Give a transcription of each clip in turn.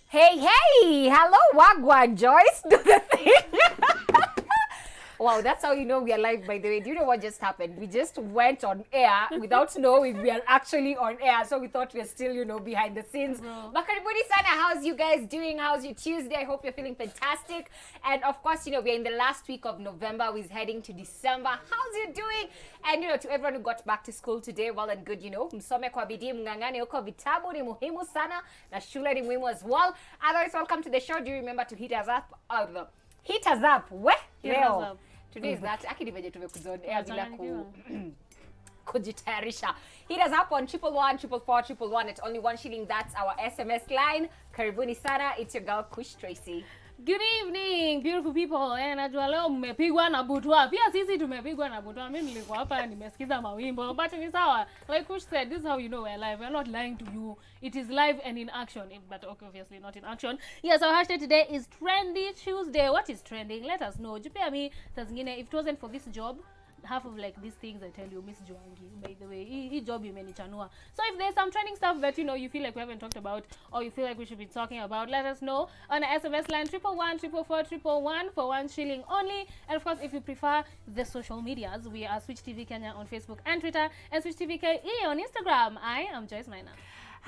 Hey, hello, Wagwan, Joyce, do the thing. Wow, that's how you know we are live, by the way. Do you know what just happened? We just went on air without knowing we are actually on air. So we thought we are still, behind the scenes. But karibuni sana, how's you guys doing? How's your Tuesday? I hope you're feeling fantastic. And of course, we're in the last week of November. We're heading to December. How's you doing? And, to everyone who got back to school today, well and good, msome kwa bidii, mngangane huko, vitabu ni muhimu sana, na shule ni muhimu as well. Otherwise, welcome to the show. Do you remember to hit us up? Hit us up. Leo. Today is that. Akini venye tumekuja air bila kujitayarisha. Hit us up on 111 It's only 1 shilling. That's our SMS line. Karibuni sana. It's your girl Kush Tracy. Good evening, beautiful people. Najua leo mmepigwa na butwa. Pia sisi tumepigwa na butwa. Mimi nilikuwa hapa nimesikiza mawimbo. But ni sawa. Like Kush said, this is how you know we're live. We're not lying to you. It is live and in action. But obviously not in action. Yes, our hashtag today is Trendy Tuesday. What is trending? Let us know. Jipea mi, tazingine, if it wasn't for this job, half of like these things I tell you, Miss Joangi, by the way, he job imenichanua. So if there's some trending stuff that you feel like we haven't talked about, or you feel like we should be talking about, let us know on the SMS line 111 for 1 shilling only. And of course, if you prefer the social medias, we are Switch TV Kenya on Facebook and Twitter, and Switch TV KE on Instagram. I am Joyce Maina.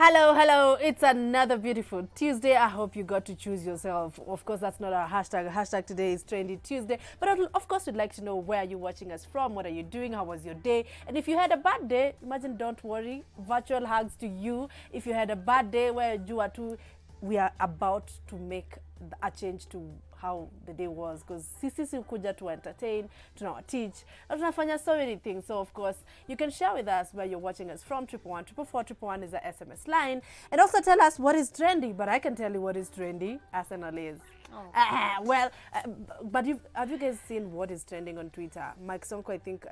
Hello. It's another beautiful Tuesday. I hope you got to choose yourself. Of course, that's not our hashtag. Hashtag today is Trendy Tuesday. But of course, we'd like to know where you're watching us from. What are you doing? How was your day? And if you had a bad day, imagine, don't worry. Virtual hugs to you. If you had a bad day, where you are too, we are about to make a change to how the day was, because sisi kuja to entertain, to teach, and tunafanya so many things. So of course you can share with us where you're watching us from. 111 is the SMS line, and also tell us what is trendy. But I can tell you what is trendy. Arsenal is. But have you guys seen what is trending on Twitter? Mike Sonko, I think,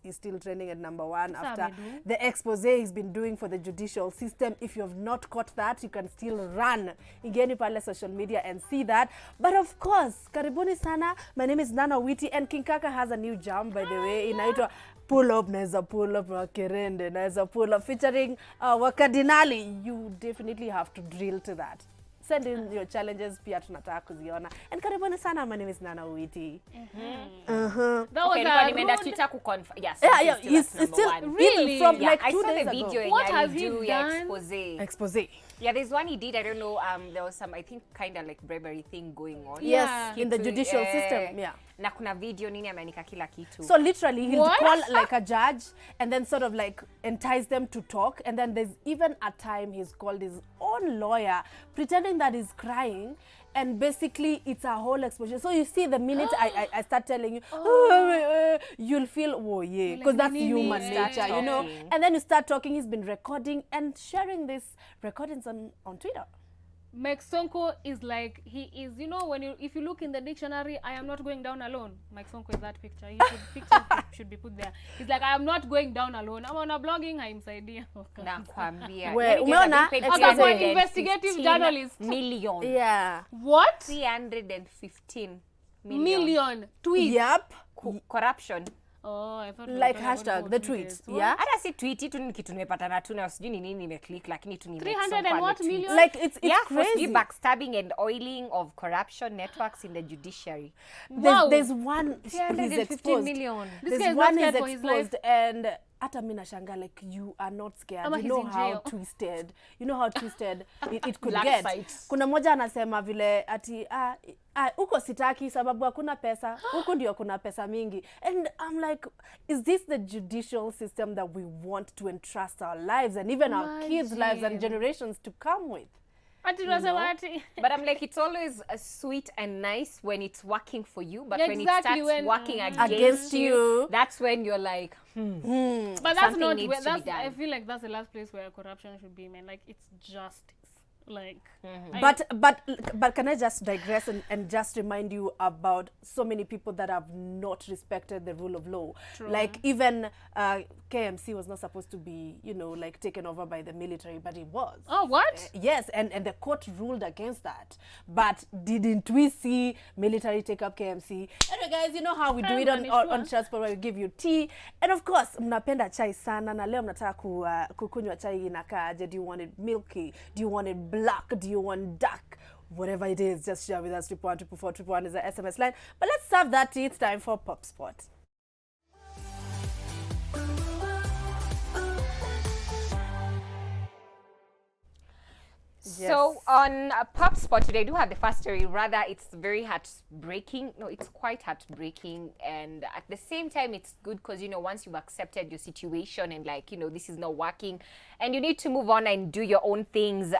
is still trending at #1 after the expose he's been doing for the judicial system. If you have not caught that, you can still run ingeni pale social media and see that. But of course, karibuni sana. My name is Nana Witi, and King Kaka has a new jam, by the way. Inaitwa Pull Up, naweza pull up wa Kerende, naweza pull up, featuring Wakadinali. You definitely have to drill to that. Send in your challenges, pia tunataka kuziona. And karibuni sana, my name is Nana Witi. That was a Twitter ku confirm. Yes. Yeah, it's still really from yeah, like I 2 saw days the video ago. What has he done? Expose. Yeah, there's one he did. I don't know. There was some, I think, kind of like bribery thing going on. Yes, in the judicial system. Yeah. Na kuna video nini ameandika kila kitu. So literally, he'll call like a judge and then sort of like entice them to talk. And then there's even a time he's called his own lawyer, pretending that he's crying. And basically, it's a whole exposure. So you see, the minute I start telling you, you'll feel, oh yeah, because that's human nature, And then you start talking. He's been recording and sharing these recordings on Twitter. Mike Sonko is like, he is, if you look in the dictionary, I am not going down alone. Mike Sonko is that picture. Picture should be put there. He's like, I am not going down alone. I'm on a blogging, I'm inside. Nakwambia. Umeona? Investigative journalist. Million. Yeah. What? 315 million tweets. Yep. Corruption. Oh, I thought like hashtag the tweets. Yeah. Hata si tweet tu ni kitu nimepatana tu na sijui ni nini nimeclick lakini tu 300 and what million? Like it's for crazy. backstabbing and oiling of corruption networks in the judiciary. There's one 315 million. This guy is not scared for his life. And hata mimi nashanga, like, you are not scared. You know how twisted. You know how twisted it could get. Kuna moja anasema vile ati uko sitaki sababu hakuna pesa. Huko ndio kuna pesa mingi. And I'm like, is this the judicial system that we want to entrust our lives and even our kids' lives and generations to come with? But I'm like, it's always sweet and nice when it's working for you, but when it starts working against you, that's when you're like, But that's not, I feel like that's the last place where corruption should be, man. Like, it's justice. Like, but can I just digress and just remind you about so many people that have not respected the rule of law. True. Like even KMC was not supposed to be, you know, like taken over by the military, but it was. oh, what? Yes, and the court ruled against that. But didn't we see military take up KMC? Anyway, guys, you know how we do it on transport, where we give you tea. And of course, mnapenda chai sana, na leo mnataka kukunywa chai inakaaje. Do you want it milky? Do you want it black? Do you want dark? Whatever it is, just share with us. 111 is the SMS line. But let's serve that tea. It's time for Pop Spot. Yes. So on Pop Spot today, I do have the first story. Rather, it's very heartbreaking. No, it's quite heartbreaking. And at the same time, it's good because, you know, once you've accepted your situation and like, you know, this is not working and you need to move on and do your own things,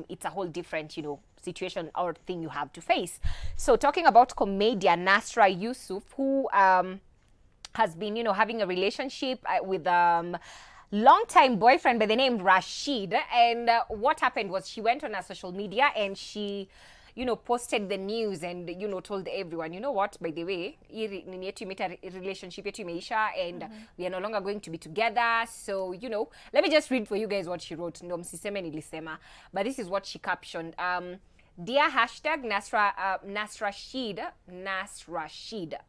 it's a whole different, you know, situation or thing you have to face. So talking about comedian Nasra Yusuff, who has been, you know, having a relationship with long-time boyfriend by the name Rashid. And what happened was she went on her social media and she, you know, posted the news and, you know, told everyone, you know what, by the way, relationship yetu imeisha and we are no longer going to be together. So, you know, let me just read for you guys what she wrote. No, msiseme nilisema. But this is what she captioned. Dear hashtag Nasrashid.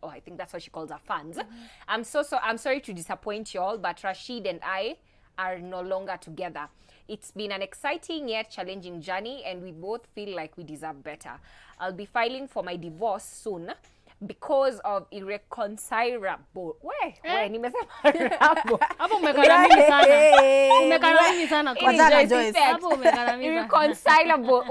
Oh, I think that's what she calls her fans. I'm sorry to disappoint you all, but Rashid and I are no longer together. It's been an exciting yet challenging journey, and we both feel like we deserve better. I'll be filing for my divorce soon because of irreconcilable. Nimesema Hapo umekana mimi sana. Umekana mimi sana kwa Joyce. Hapo umekana mimi. Irreconcilable.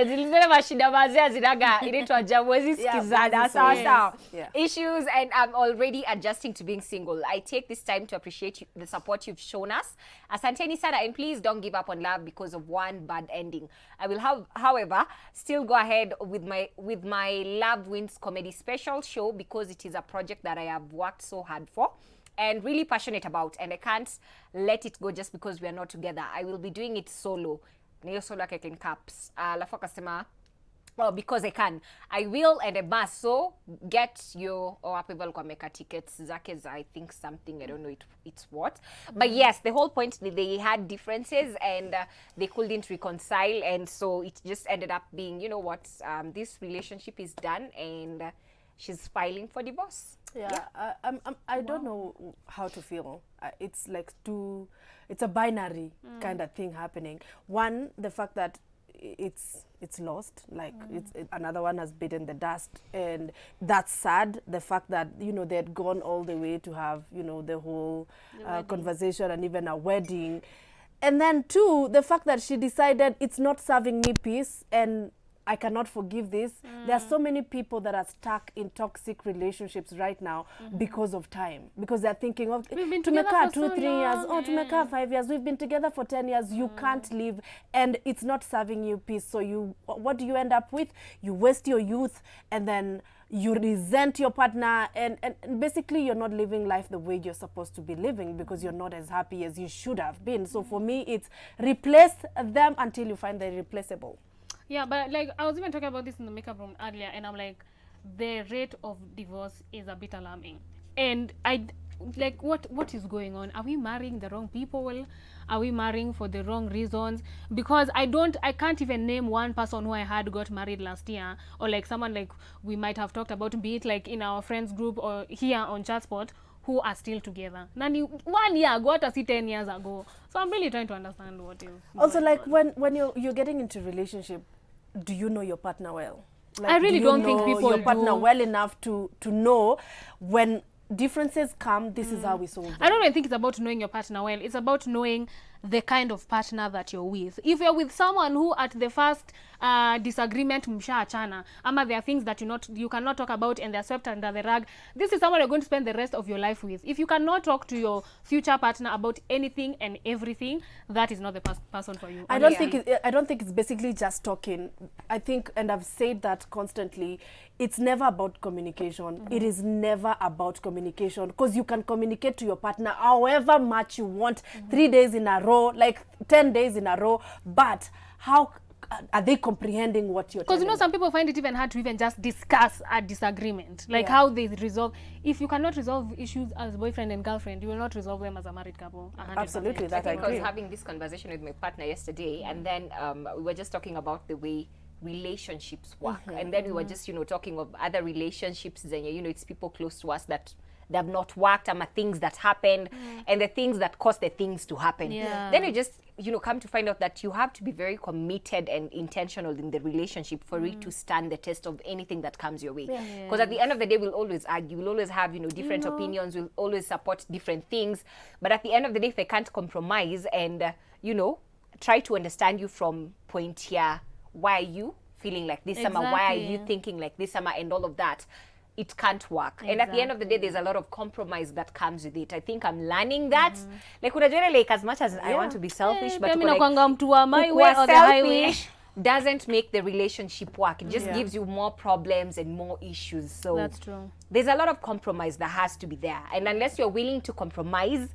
Zilizele mashida mazia zinaga inaitwa jamwezi sikizana sawa. Issues, and I'm already adjusting to being single. I take this time to appreciate the support you've shown us. Asanteni sana, and please don't give up on love because of one bad ending. I will however, still go ahead with my Love Wins comedy special show because it is a project that I have worked so hard for and really passionate about, and I can't let it go just because we are not together. I will be doing it solo. Niyo solo yake in caps. Alafu akasema, well, because I can. I will and I must. So get your people kwa meka tickets. Zake, I think something, I don't know it's what. But yes, the whole point, they had differences and they couldn't reconcile. And so it just ended up being, you know what, this relationship is done and she's filing for divorce. I don't know how to feel. It's like it's a binary kind of thing happening. One, the fact that it's lost, like another one has bitten the dust, and that's sad. The fact that, you know, they had gone all the way to have, you know, the whole conversation and even a wedding, and then two, the fact that she decided it's not serving me peace and I cannot forgive this. There are so many people that are stuck in toxic relationships right now because of time. Because they're thinking of, we've been together for 2-3 years, tumeka 5 years, we've been together for 10 years, you can't leave, and it's not serving you peace. So what do you end up with? You waste your youth, and then you resent your partner, and basically you're not living life the way you're supposed to be living because you're not as happy as you should have been. So for me, it's replace them until you find they're replaceable. Yeah, but like I was even talking about this in the makeup room earlier, and I'm like, the rate of divorce is a bit alarming. And I like, what is going on? Are we marrying the wrong people? Are we marrying for the wrong reasons? Because I can't even name one person who I had got married last year, or like someone like we might have talked about, be it like in our friends group or here on Chatspot, who are still together. Nani 1 year ago, or 10 years ago. So I'm really trying to understand what is also like on. when you're getting into a relationship, do you know your partner well? Like, I really don't think people your partner well enough to know when differences come, this is how we solve them. I don't even think it's about knowing your partner well. It's about knowing the kind of partner that you're with. If you're with someone who at the first disagreement mshaachana, ama there are things that you cannot talk about and they're swept under the rug, this is someone you're going to spend the rest of your life with. If you cannot talk to your future partner about anything and everything, that is not the person for you. I don't think it's basically just talking. I think, and I've said that constantly, it's never about communication. It is never about communication, because you can communicate to your partner however much you want, 3 days in a row, row, like 10 days in a row, but how are they comprehending what you're telling Because, you know, some people find it even hard to even just discuss a disagreement, like how they resolve. If you cannot resolve issues as boyfriend and girlfriend, you will not resolve them as a married couple. 100%. Absolutely, that I I agree. was having this conversation with my partner yesterday, and then we were just talking about the way relationships work, and then we were just, you know, talking of other relationships, and you know, it's people close to us that they have not worked, things that happened, and the things that cause the things to happen. Then you just, you know, come to find out that you have to be very committed and intentional in the relationship for it to stand the test of anything that comes your way. Because at the end of the day, we'll always argue, we'll always have, you know, different opinions, we'll always support different things, but at the end of the day, if I can't compromise and you know, try to understand you from point here, why are you feeling like this, Summer? Why are you thinking like this, Summer? And all of that, it can't work. And at the end of the day, there's a lot of compromise that comes with it. I think I'm learning that. Like, like as much as I want to be selfish, but my way or the highway doesn't make the relationship work. It just gives you more problems and more issues. So that's true. There's a lot of compromise that has to be there. And unless you're willing to compromise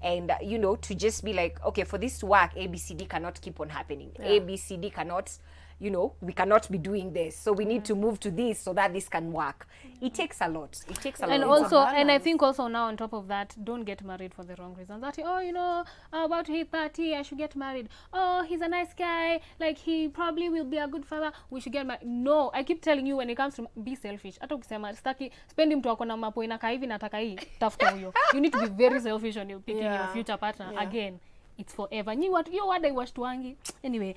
and, you know, to just be like, okay, for this to work, ABCD cannot keep on happening. ABCD cannot, you know, we cannot be doing this. So we need to move to this so that this can work. It takes a lot. It takes a lot. And also, and I think also now on top of that, don't get married for the wrong reasons. That, oh, you know, about to hit 30, I should get married. Oh, he's a nice guy. Like, he probably will be a good father. We should get married. No, I keep telling you, when it comes to be selfish. Hata ukisema staki spendi mtu wako na mapo inaka hivi nataka hii, tafuta huyo. You need to be very selfish when you're picking your future partner. Again, it's forever. You what I was to angi. Anyway.